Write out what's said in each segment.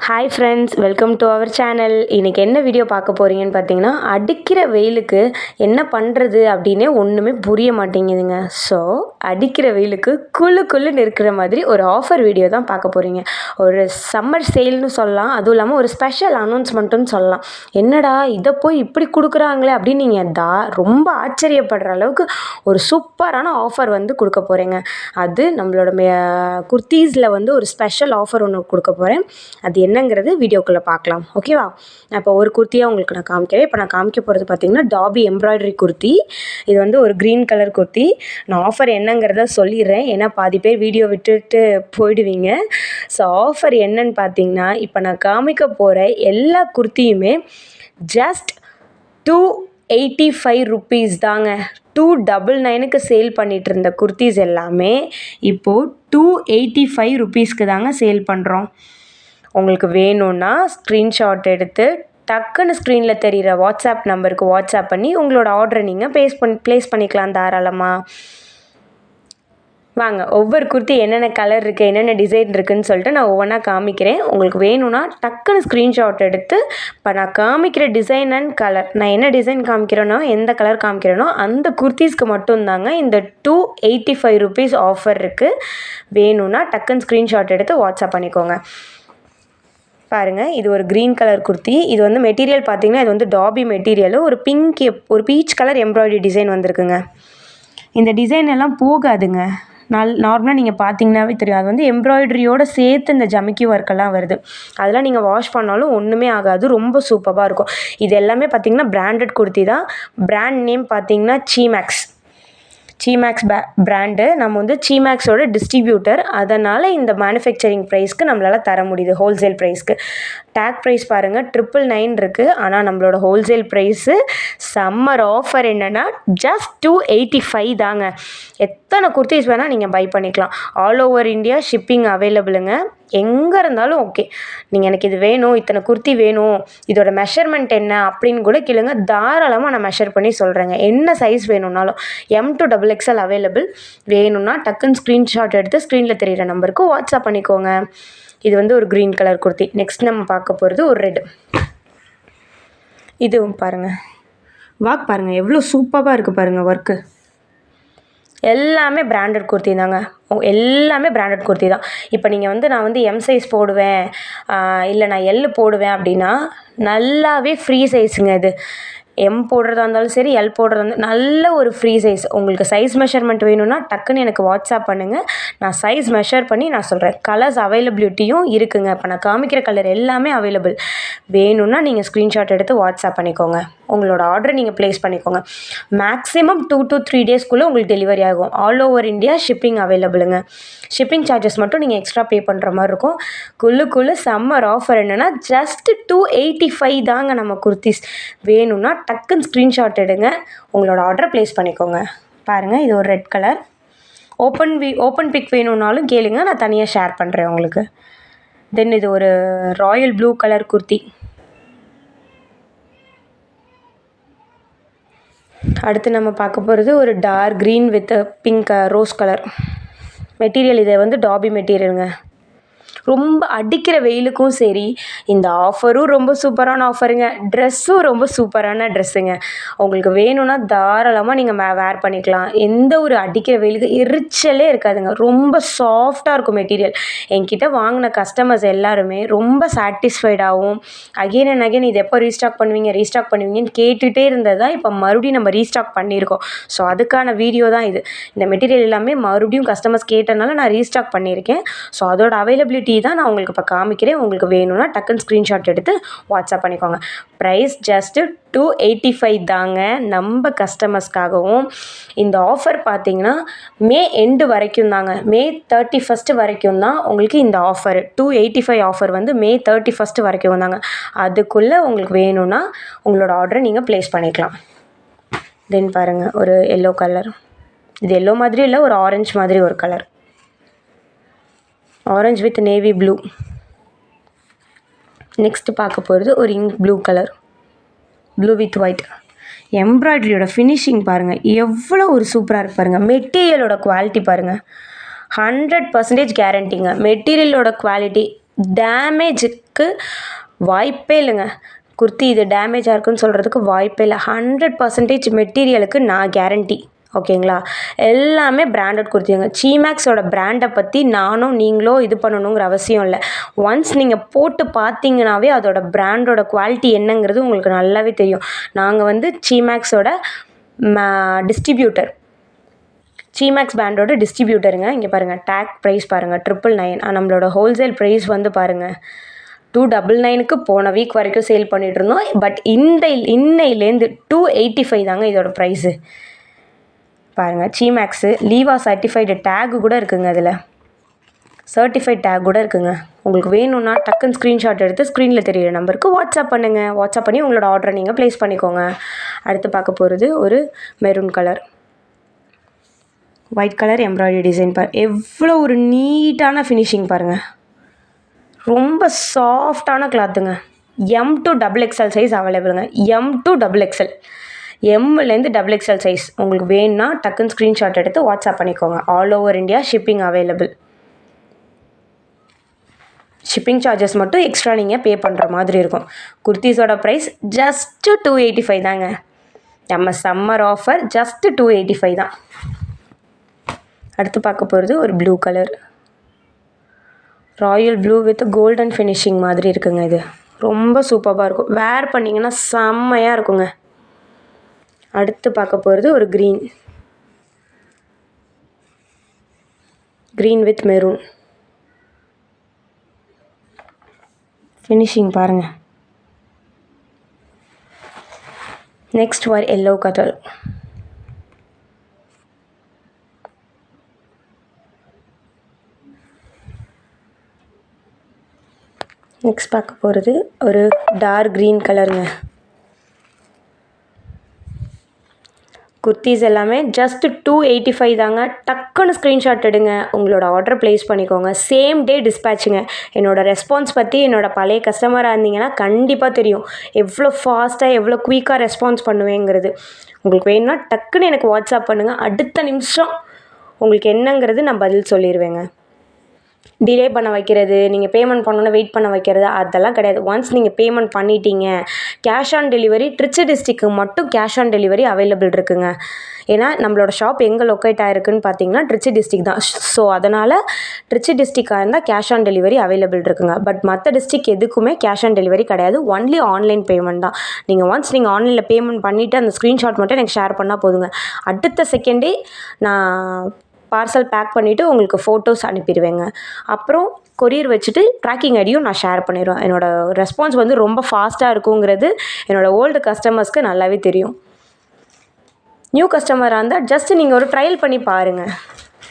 Hi friends, welcome to our channel. இன்றைக்கி என்ன video பார்க்க போகிறீங்கன்னு பார்த்தீங்கன்னா, அடிக்கிற வெயிலுக்கு என்ன பண்ணுறது அப்படின்னே ஒன்றுமே புரிய மாட்டேங்குதுங்க. ஸோ அடிக்கிற வெயிலுக்கு குளுன்னு இருக்கிற மாதிரி ஒரு ஆஃபர் வீடியோ தான் பார்க்க போகிறீங்க. ஒரு சம்மர் சேல்னு சொல்லலாம், அதுவும் இல்லாமல் ஒரு ஸ்பெஷல் அனௌன்ஸ்மெண்ட்டுன்னு சொல்லலாம். என்னடா இதை போய் இப்படி கொடுக்குறாங்களே அப்படின்னு நீங்கள் ரொம்ப ஆச்சரியப்படுற அளவுக்கு ஒரு சூப்பரான ஆஃபர் வந்து கொடுக்க போகிறேங்க. அது நம்மளோட குர்த்தீஸில் வந்து ஒரு ஸ்பெஷல் ஆஃபர் ஒன்று கொடுக்க போகிறேன். அது என்னங்கிறது வீடியோக்குள்ளே பார்க்கலாம். ஓகேவா? இப்போ ஒரு குர்த்தியாக உங்களுக்கு நான் காமிக்கிறேன். இப்போ நான் காமிக்க போகிறது பார்த்திங்கன்னா டாபி எம்ப்ராய்டரி குர்த்தி. இது வந்து ஒரு க்ரீன் கலர் குர்த்தி. நான் ஆஃபர் என்னங்கிறத சொல்லிடுறேன், ஏன்னா பாதி பேர் வீடியோ விட்டுட்டு போயிடுவீங்க. ஸோ ஆஃபர் என்னன்னு பார்த்தீங்கன்னா, இப்போ நான் காமிக்க போகிற எல்லா குர்த்தியுமே ஜஸ்ட் 285 rupees தாங்க. 299க்கு சேல் பண்ணிகிட்டு இருந்த குர்த்திஸ் எல்லாமே இப்போது 285 rupeesக்கு தாங்க சேல் பண்ணுறோம். உங்களுக்கு வேணும்னா ஸ்க்ரீன்ஷாட் எடுத்து டக்குன்னு ஸ்க்ரீனில் தெரிகிற வாட்ஸ்அப் நம்பருக்கு வாட்ஸ்அப் பண்ணி உங்களோட ஆர்டரை நீங்கள் ப்ளேஸ் பண்ணிக்கலாம் தாராளமாக. வாங்க, ஒவ்வொரு குர்த்தி என்னென்ன கலர் இருக்குது, என்னென்ன டிசைன் இருக்குதுன்னு சொல்லிட்டு நான் ஒவ்வொன்றா காமிக்கிறேன். உங்களுக்கு வேணும்னா டக்குன்னு ஸ்க்ரீன்ஷாட் எடுத்து இப்போ நான் காமிக்கிற டிசைன் அண்ட் கலர், நான் என்ன டிசைன் காமிக்கிறேனோ எந்த கலர் காமிக்கிறேனோ அந்த குர்த்திஸ்க்கு மட்டும்தாங்க இந்த 285 rupees ஆஃபர் இருக்குது. வேணும்னா டக்குன்னு ஸ்க்ரீன்ஷாட் எடுத்து வாட்ஸ்அப் பண்ணிக்கோங்க. பாருங்கள், இது ஒரு க்ரீன் கலர் குர்த்தி. இது வந்து மெட்டீரியல் பார்த்திங்கன்னா, இது வந்து டாபி மெட்டீரியலு. ஒரு பீச் கலர் எம்ப்ராய்டரி டிசைன் வந்திருக்குங்க. இந்த டிசைன் எல்லாம் போகாதுங்க. நார்மலாக நீங்கள் பார்த்தீங்கன்னாவே தெரியும், அது வந்து எம்ப்ராய்டரியோடு சேர்த்து இந்த ஜமிக்கி ஒர்க்கெல்லாம் வருது. அதெல்லாம் நீங்கள் வாஷ் பண்ணாலும் ஒன்றுமே ஆகாது, ரொம்ப சூப்பராக இருக்கும். இது எல்லாமே பார்த்திங்கன்னா பிராண்டட் குர்த்தி தான். பிராண்ட் நேம் பார்த்திங்கன்னா சீமேக்ஸ் பிராண்டு. நம்ம வந்து சீமேக்ஸோட டிஸ்ட்ரிபியூட்டர், அதனால் இந்த மேனுஃபேக்சரிங் ப்ரைஸ்க்கு நம்மளால் தர முடியுது, ஹோல்சேல் ப்ரைஸ்க்கு. டேக் ப்ரைஸ் பாருங்கள் 999 இருக்குது. ஆனால் நம்மளோட ஹோல்சேல் ப்ரைஸு சம்மர் ஆஃபர் என்னென்னா ஜஸ்ட் 285 தாங்க. எத்தனை குர்த்திஸ் வேணால் நீங்கள் பை பண்ணிக்கலாம். ஆல் ஓவர் இந்தியா ஷிப்பிங் அவைலபிளுங்க. எங்கே இருந்தாலும் ஓகே. நீங்கள் எனக்கு இது வேணும், இத்தனை குர்த்தி வேணும், இதோட மெஷர்மெண்ட் என்ன அப்படின்னு கூட கேளுங்க, தாராளமாக நான் மெஷர் பண்ணி சொல்கிறேங்க. என்ன சைஸ் வேணும்னாலும் M to XXL அவைலபிள். வேணும்னா டக்குன்னு ஸ்க்ரீன்ஷாட் எடுத்து ஸ்க்ரீனில் தெரிகிற நம்பருக்கு வாட்ஸ்அப் பண்ணிக்கோங்க. இது வந்து ஒரு க்ரீன் கலர் குர்த்தி. நெக்ஸ்ட் நம்ம பார்க்க போகிறது ஒரு ரெட். இதுவும் பாருங்கள், பாருங்கள் எவ்வளோ சூப்பராக இருக்குது பாருங்கள் ஒர்க்கு. எல்லாமே பிராண்டட் குர்த்தி தாங்க. எல்லாமே பிராண்டட் குர்த்தி தான். இப்போ நீங்கள் வந்து நான் வந்து M சைஸ் போடுவேன், இல்லை நான் L போடுவேன் அப்படின்னா நல்லாவே ஃப்ரீ சைஸுங்க. இது M போடுறதா இருந்தாலும் சரி, L போடுறதா இருந்தாலும் நல்ல ஒரு ஃப்ரீ சைஸ். உங்களுக்கு சைஸ் மெஷர்மெண்ட் வேணும்னா டக்குன்னு எனக்கு வாட்ஸ்அப் பண்ணுங்கள், நான் சைஸ் மெஷர் பண்ணி நான் சொல்கிறேன். கலர்ஸ் அவைலபிலிட்டியும் இருக்குதுங்க. இப்போ நான் காமிக்கிற கலர் எல்லாமே அவைலபிள். வேணும்னா நீங்கள் ஸ்க்ரீன்ஷாட் எடுத்து வாட்ஸ்அப் பண்ணிக்கோங்க, உங்களோட ஆர்டரை நீங்கள் ப்ளேஸ் பண்ணிக்கோங்க. மேக்ஸிமம் 2 to 3 daysக்குள்ளே உங்களுக்கு டெலிவரி ஆகும். ஆல் ஓவர் இந்தியா ஷிப்பிங் அவைலபிளுங்க. ஷிப்பிங் சார்ஜஸ் மட்டும் நீங்கள் எக்ஸ்ட்ரா பே பண்ணுற மாதிரி இருக்கும். குள்ளு சம்மர் ஆஃபர் என்னென்னா ஜஸ்ட் 285 தாங்க நம்ம குர்த்திஸ். வேணும்னா டக்குன்னு ஸ்க்ரீன்ஷாட் எடுங்க, உங்களோட ஆர்டரை ப்ளேஸ் பண்ணிக்கோங்க. பாருங்கள், இது ஒரு ரெட் கலர். ஓப்பன் பிக் வேணும்னாலும் கேளுங்க, நான் தனியாக ஷேர் பண்ணுறேன் உங்களுக்கு. தென் இது ஒரு ராயல் ப்ளூ கலர் குர்த்தி. அடுத்து நம்ம பார்க்க போகிறது ஒரு dark green with pink rose colour material. இதை வந்து டாபி மெட்டீரியலுங்க. ரொம்ப அடிக்கிற வெயிலுக்கும் சரி, இந்த ஆஃபரும் ரொம்ப சூப்பரான ஆஃபருங்க. ட்ரெஸ்ஸும் ரொம்ப சூப்பரான ட்ரெஸ்ஸுங்க. உங்களுக்கு வேணும்னா தாராளமாக நீங்கள் வேர் பண்ணிக்கலாம். எந்த ஒரு அடிக்கிற வெயிலுக்கு எரிச்சலே இருக்காதுங்க. ரொம்ப சாஃப்டாக இருக்கும் மெட்டீரியல். என்கிட்ட வாங்கின கஸ்டமர்ஸ் எல்லாருமே ரொம்ப சாட்டிஸ்ஃபைடாகவும் அகெயின் அண்ட் அகெயின் இது எப்போ ரீஸ்டாக் பண்ணுவீங்கன்னு கேட்டுகிட்டே இருந்தது தான் இப்போ மறுபடியும் நம்ம ரீஸ்டாக் பண்ணியிருக்கோம். ஸோ அதுக்கான வீடியோ தான் இது. இந்த மெட்டீரியல் எல்லாமே மறுபடியும் கஸ்டமர்ஸ் கேட்டனால நான் ரீஸ்டாக் பண்ணியிருக்கேன். ஸோ அதோட அவைலபிலிட்டி தான் நான் உங்களுக்கு இப்போ காமிக்கிறேன். உங்களுக்கு வேணும்னா டக்குன்னு ஸ்க்ரீன்ஷாட் எடுத்து வாட்ஸ்அப் பண்ணிக்கோங்க. ப்ரைஸ் ஜஸ்ட்டு 285 தாங்க நம்ம கஸ்டமர்ஸ்க்காகவும். இந்த ஆஃபர் பார்த்தீங்கன்னா மே எண்டு வரைக்கும் தாங்க. மே 31 வரைக்கும் தான் உங்களுக்கு இந்த ஆஃபர். 285 ஆஃபர் வந்து மே 31 வரைக்கும் தாங்க. அதுக்குள்ளே உங்களுக்கு வேணும்னா உங்களோட ஆர்டரை நீங்கள் ப்ளேஸ் பண்ணிக்கலாம். தென் பாருங்கள், ஒரு எல்லோ கலர். இது எல்லோ மாதிரி இல்லை, ஒரு ஆரஞ்சு மாதிரி ஒரு colour. Orange with navy blue. Next பார்க்க போகிறது ஒரு ink blue colour, blue with white. எம்ப்ராய்டரியோட ஃபினிஷிங் பாருங்கள் எவ்வளோ ஒரு சூப்பராக இருக்கு பாருங்கள். மெட்டீரியலோட குவாலிட்டி பாருங்கள், 100% கேரண்டிங்க. மெட்டீரியலோட குவாலிட்டி டேமேஜ் சொல்கிறதுக்கு வாய்ப்பே இல்லைங்க. குர்த்தி இது டேமேஜாக இருக்குன்னு சொல்கிறதுக்கு வாய்ப்பே இல்லை. 100% மெட்டீரியலுக்கு நான் கேரண்டி. ஓகேங்களா? எல்லாமே பிராண்டட் குர்த்திங்க. சீமேக்ஸோட பிராண்டை பற்றி நானும் நீங்களோ இது பண்ணணுங்கிற அவசியம் இல்லை. ஒன்ஸ் நீங்கள் போட்டு பார்த்தீங்கன்னாவே அதோட பிராண்டோட குவாலிட்டி என்னங்கிறது உங்களுக்கு நல்லாவே தெரியும். நாங்கள் சீமேக்ஸோட டிஸ்ட்ரிபியூட்டர், சீமேக்ஸ் பிராண்டோட டிஸ்ட்ரிபியூட்டருங்க. இங்கே பாருங்கள், டேக் ப்ரைஸ் பாருங்கள் 999. நம்மளோட ஹோல்சேல் ப்ரைஸ் பாருங்கள் 299க்கு போன வீக் வரைக்கும் சேல் பண்ணிகிட்டு இருந்தோம். பட் இன்னையிலேருந்து 285 தாங்க இதோட ப்ரைஸு. பாருங்கள், சீமேக்ஸு லீவா சர்டிஃபைடு டேகு கூட இருக்குங்க. அதில் சர்டிஃபைட் டேக் கூட இருக்குங்க. உங்களுக்கு வேணும்னா டக்குன்னு ஸ்க்ரீன்ஷாட் எடுத்து ஸ்க்ரீனில் தெரியிற நம்பருக்கு வாட்ஸ்அப் பண்ணுங்கள். வாட்ஸ்அப் பண்ணி உங்களோட ஆர்டரை நீங்கள் ப்ளேஸ் பண்ணிக்கோங்க. அடுத்து பார்க்க போகிறது ஒரு maroon colour, white colour embroidery design. எவ்வளோ ஒரு நீட்டான ஃபினிஷிங் பாருங்கள். ரொம்ப சாஃப்டான கிளாத்துங்க. M to XXL சைஸ் அவைலபிளுங்க. M to XXL, எம்லேருந்து XXL சைஸ் உங்களுக்கு வேணும்னா டக்குன்னு ஸ்க்ரீன்ஷாட் எடுத்து வாட்ஸ்அப் பண்ணிக்கோங்க. All over India shipping available. Shipping charges மட்டும் எக்ஸ்ட்ரா நீங்கள் பே பண்ணுற மாதிரி இருக்கும். குர்த்திஸோட ப்ரைஸ் ஜஸ்ட்டு 285 தாங்க. நம்ம சம்மர் ஆஃபர் ஜஸ்ட்டு 285 தான். அடுத்து பார்க்க போகிறது ஒரு blue colour, Royal blue with golden finishing மாதிரி இருக்குங்க. இது ரொம்ப சூப்பராக இருக்கும். வேர் பண்ணிங்கன்னா செம்மையாக இருக்குங்க. அடுத்து பார்க்க போகிறது ஒரு க்ரீன் வித் மெரூன் ஃபினிஷிங் பாருங்கள். நெக்ஸ்ட் எல்லோ கலர், நெக்ஸ்ட் பார்க்க போகிறது ஒரு டார்க் க்ரீன் கலருங்க. குர்த்திஸ் எல்லாமே ஜஸ்ட் 285 தாங்க. டக்குன்னு ஸ்க்ரீன்ஷாட் எடுங்க, உங்களோட ஆர்டர் ப்ளேஸ் பண்ணிக்கோங்க. சேம் டே டிஸ்பேச்சுங்க. என்னோடய ரெஸ்பான்ஸ் பற்றி என்னோடய பழைய கஸ்டமராக இருந்தீங்கன்னா கண்டிப்பாக தெரியும் எவ்வளோ ஃபாஸ்ட்டாக எவ்வளோ குயிக்காக ரெஸ்பான்ஸ் பண்ணுவேங்கிறது. உங்களுக்கு வேணும்னா டக்குன்னு எனக்கு வாட்ஸ்அப் பண்ணுங்கள். அடுத்த நிமிஷம் உங்களுக்கு என்னங்கிறது நான் பதில் சொல்லிடுவேங்க. டிலே பண்ண வைக்கிறது, நீங்கள் பேமெண்ட் பண்ணணுன்னு வெயிட் பண்ண வைக்கிறது அதெல்லாம் கிடையாது. ஒன்ஸ் நீங்கள் பேமெண்ட் பண்ணிட்டீங்க, கேஷ் ஆன் டெலிவரி திருச்சி டிஸ்ட்ரிக்கு மட்டும் கேஷ் ஆன் டெலிவரி அவைலபிள் இருக்குங்க. ஏன்னா நம்மளோட ஷாப் எங்கே லொக்கேட் ஆகிருக்குன்னு பார்த்தீங்கன்னா திருச்சி டிஸ்ட்ரிக் தான். ஸோ அதனால் திருச்சி டிஸ்ட்ரிக்டாக இருந்தால் கேஷ் ஆன் டெலிவரி அவைலபிள் இருக்குங்க. பட் மற்ற டிஸ்ட்ரிக் எதுக்குமே கேஷ் ஆன் டெலிவரி கிடையாது. ஒன்லி ஆன்லைன் பேமெண்ட் தான். நீங்கள் நீங்கள் ஆன்லைனில் பேமெண்ட் பண்ணிவிட்டு அந்த ஸ்க்ரீன்ஷாட் மட்டும் எனக்கு ஷேர் பண்ணால் போதுங்க. அடுத்த செகண்டே நான் பார்சல் பேக் பண்ணிவிட்டு உங்களுக்கு ஃபோட்டோஸ் அனுப்பிடுவேங்க. அப்புறம் கொரியர் வச்சுட்டு ட்ராக்கிங் ஐடியும் நான் ஷேர் பண்ணிடுவேன். என்னோடய ரெஸ்பான்ஸ் ரொம்ப ஃபாஸ்ட்டாக இருக்குங்கிறது என்னோடய ஓல்டு கஸ்டமர்ஸ்க்கு நல்லாவே தெரியும். நியூ கஸ்டமராக இருந்தால் ஜஸ்ட்டு நீங்கள் ஒரு ட்ரையல் பண்ணி பாருங்கள்.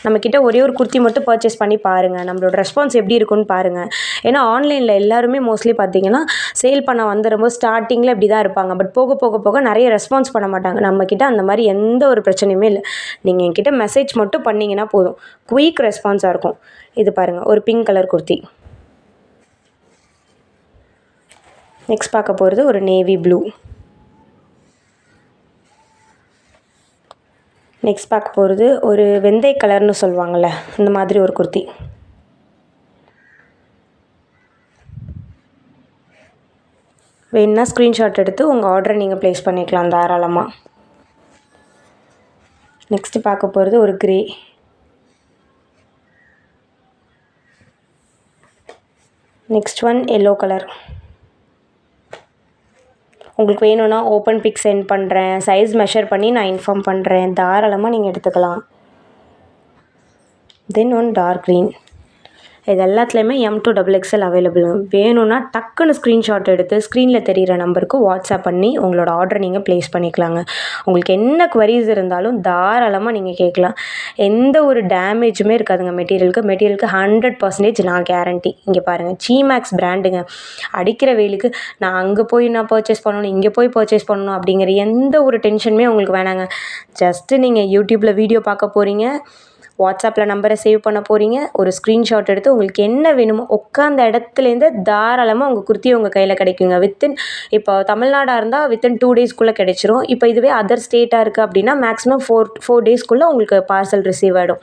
நம்மக்கிட்ட ஒரே ஒரு குர்த்தி மட்டும் பர்ச்சேஸ் பண்ணி பாருங்கள், நம்மளோட ரெஸ்பான்ஸ் எப்படி இருக்குன்னு பாருங்கள். ஏன்னா ஆன்லைனில் எல்லாருமே மோஸ்ட்லி பார்த்தீங்கன்னா சேல் பண்ண வந்துடும்போது ஸ்டார்டிங்கில் இப்படி தான் இருப்பாங்க. பட் போக போக போக நிறைய ரெஸ்பான்ஸ் பண்ண மாட்டாங்க. நம்மக்கிட்ட அந்த மாதிரி எந்த ஒரு பிரச்சனையுமே இல்லை. நீங்கள் என்கிட்ட மெசேஜ் மட்டும் பண்ணிங்கன்னா போதும், குயிக் ரெஸ்பான்ஸாக இருக்கும். இது பாருங்கள், ஒரு பிங்க் கலர் குர்த்தி. நெக்ஸ்ட் பார்க்க போகிறது ஒரு நேவி ப்ளூ. நெக்ஸ்ட் பார்க்க போகிறது ஒரு வெந்தய கலர்னு சொல்லுவாங்கள்ல, இந்த மாதிரி ஒரு குர்த்தி. வேணுன்னா ஸ்க்ரீன்ஷாட் எடுத்து உங்கள் ஆர்டரை நீங்கள் ப்ளேஸ் பண்ணிக்கலாம் தாராளமாக. நெக்ஸ்ட்டு பார்க்க போகிறது ஒரு கிரே. Next yellow colour. உங்களுக்கு வேணும்னா ஓப்பன் பிக் சென்ட் பண்ணுறேன், சைஸ் மெஷர் பண்ணி நான் இன்ஃபார்ம் பண்ணுறேன், தாராளமாக நீங்கள் எடுத்துக்கலாம். தென் டார்க் க்ரீன். இது எல்லாத்துலேயுமே M to XXL அவைலபிள். வேணும்னா டக்குன்னு ஸ்க்ரீன்ஷாட் எடுத்து ஸ்க்ரீனில் தெரிகிற நம்பருக்கு வாட்ஸ்அப் பண்ணி உங்களோட ஆர்டரை நீங்கள் ப்ளேஸ் பண்ணிக்கலாங்க. உங்களுக்கு என்ன குவரிஸ் இருந்தாலும் தாராளமாக நீங்கள் கேட்கலாம். எந்த ஒரு டேமேஜுமே இருக்காதுங்க மெட்டீரியலுக்கு 100% நான் கேரண்டி. இங்கே பாருங்கள், சீமேக்ஸ் பிராண்டுங்க. அடிக்கிற வெயிலுக்கு நான் அங்கே போய் நான் பர்ச்சேஸ் பண்ணணும், இங்கே போய் பர்ச்சேஸ் பண்ணணும் அப்படிங்கிற எந்த ஒரு டென்ஷனுமே உங்களுக்கு வேணாங்க. ஜஸ்ட்டு நீங்கள் யூடியூப்பில் வீடியோ பார்க்க போகிறீங்க, வாட்ஸ்அப்பில் நம்பரை சேவ் பண்ண போகிறீங்க, ஒரு ஸ்க்ரீன்ஷாட் எடுத்து உங்களுக்கு என்ன வேணுமோ உட்காந்த இடத்துலேருந்து தாராளமாக உங்கள் குர்த்தி உங்கள் கையில் கிடைக்குங்க. இப்போ தமிழ்நாடாக இருந்தால் வித்தின் 2 டேஸ்க்குள்ளே கிடைச்சிரும். இப்போ இதுவே அதர் ஸ்டேட்டாக இருக்குது அப்படின்னா மேக்ஸிமம் 4 டேஸ்க்குள்ளே உங்களுக்கு பார்சல் ரிசீவ் ஆகிடும்.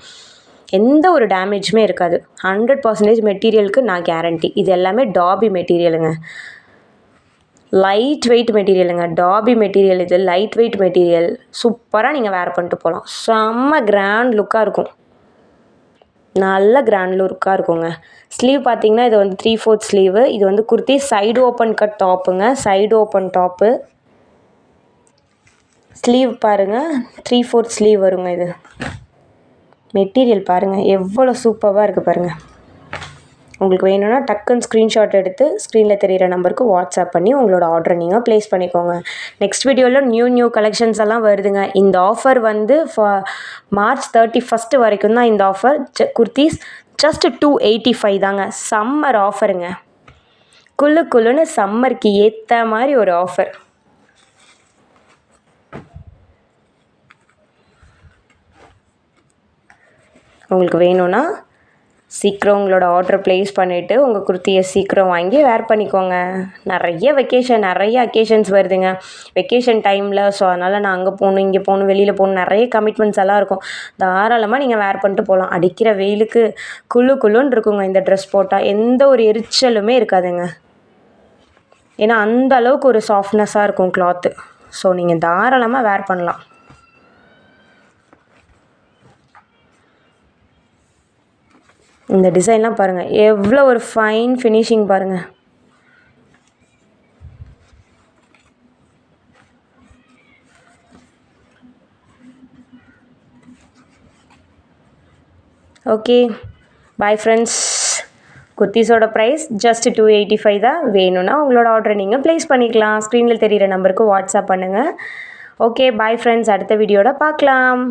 எந்த ஒரு டேமேஜுமே இருக்காது. 100% மெட்டீரியலுக்கு நான் கேரண்டி. இது எல்லாமே டாபி மெட்டீரியலுங்க. லைட் வெயிட் மெட்டீரியலுங்க. டாபி மெட்டீரியல் இது. Light weight material. சூப்பராக நீங்கள் வேர் பண்ணிட்டு போகலாம். செம்ம கிராண்ட் லுக்காக இருக்கும். நல்ல கிராண்ட் லுக்காக இருக்குங்க. ஸ்லீவ் பார்த்தீங்கன்னா இது வந்து 3/4 ஸ்லீவு. இது வந்து குர்த்தி சைடு ஓப்பன் கட் டாப்புங்க. Side open top. ஸ்லீவ் பாருங்கள், 3/4 ஸ்லீவ் வருங்க. இது மெட்டீரியல் பாருங்கள் எவ்வளோ சூப்பராக இருக்குது பாருங்கள். உங்களுக்கு வேணும்னா டக்குன்னு ஸ்க்ரீன்ஷாட் எடுத்து ஸ்க்ரீனில் தெரிகிற நம்பருக்கு வாட்ஸ்அப் பண்ணி உங்களோட ஆர்டரை நீங்கள் ப்ளேஸ் பண்ணிக்கோங்க. நெக்ஸ்ட் வீடியோவில் நியூ கலெக்ஷன்ஸ் எல்லாம் வருதுங்க. இந்த ஆஃபர் வந்து மார்ச் 31 வரைக்கும் தான் இந்த ஆஃபர். குர்த்திஸ் ஜஸ்ட் 285 தாங்க. சம்மர் ஆஃபருங்க. குள்ளுன்னு சம்மருக்கு ஏற்ற மாதிரி ஒரு ஆஃபர். உங்களுக்கு வேணும்னா சீக்கிரம் உங்களோட ஆர்டர் ப்ளேஸ் பண்ணிவிட்டு உங்கள் குர்த்தியை சீக்கிரம் வாங்கி வேர் பண்ணிக்கோங்க. நிறைய அக்கேஷன்ஸ் வருதுங்க வெக்கேஷன் டைமில். ஸோ அதனால் நான் அங்கே போகணும், இங்கே போகணும், வெளியில் போகணும், நிறைய கமிட்மெண்ட்ஸ் எல்லாம் இருக்கும். தாராளமாக நீங்கள் வேர் பண்ணிட்டு போகலாம். அடிக்கிற வெயிலுக்கு குள்ளுன்னு இருக்குங்க. இந்த ட்ரெஸ் போட்டால் எந்த ஒரு எரிச்சலுமே இருக்காதுங்க. ஏன்னா அந்த அளவுக்கு ஒரு சாஃப்ட்னஸாக இருக்கும் கிளாத்து. ஸோ நீங்கள் தாராளமாக வேர் பண்ணலாம். இந்த டிசைன்லாம் பாருங்கள் எவ்வளோ ஒரு ஃபைன் ஃபினிஷிங் பாருங்கள். Okay bye friends. குர்த்திஸோட ப்ரைஸ் ஜஸ்ட் 285 தான். வேணும்னா உங்களோட ஆர்டரை நீங்கள் ப்ளேஸ் பண்ணிக்கலாம். ஸ்க்ரீனில் தெரிகிற நம்பருக்கு வாட்ஸ்அப் பண்ணுங்கள். Okay bye friends. அடுத்த வீடியோட பார்க்கலாம்.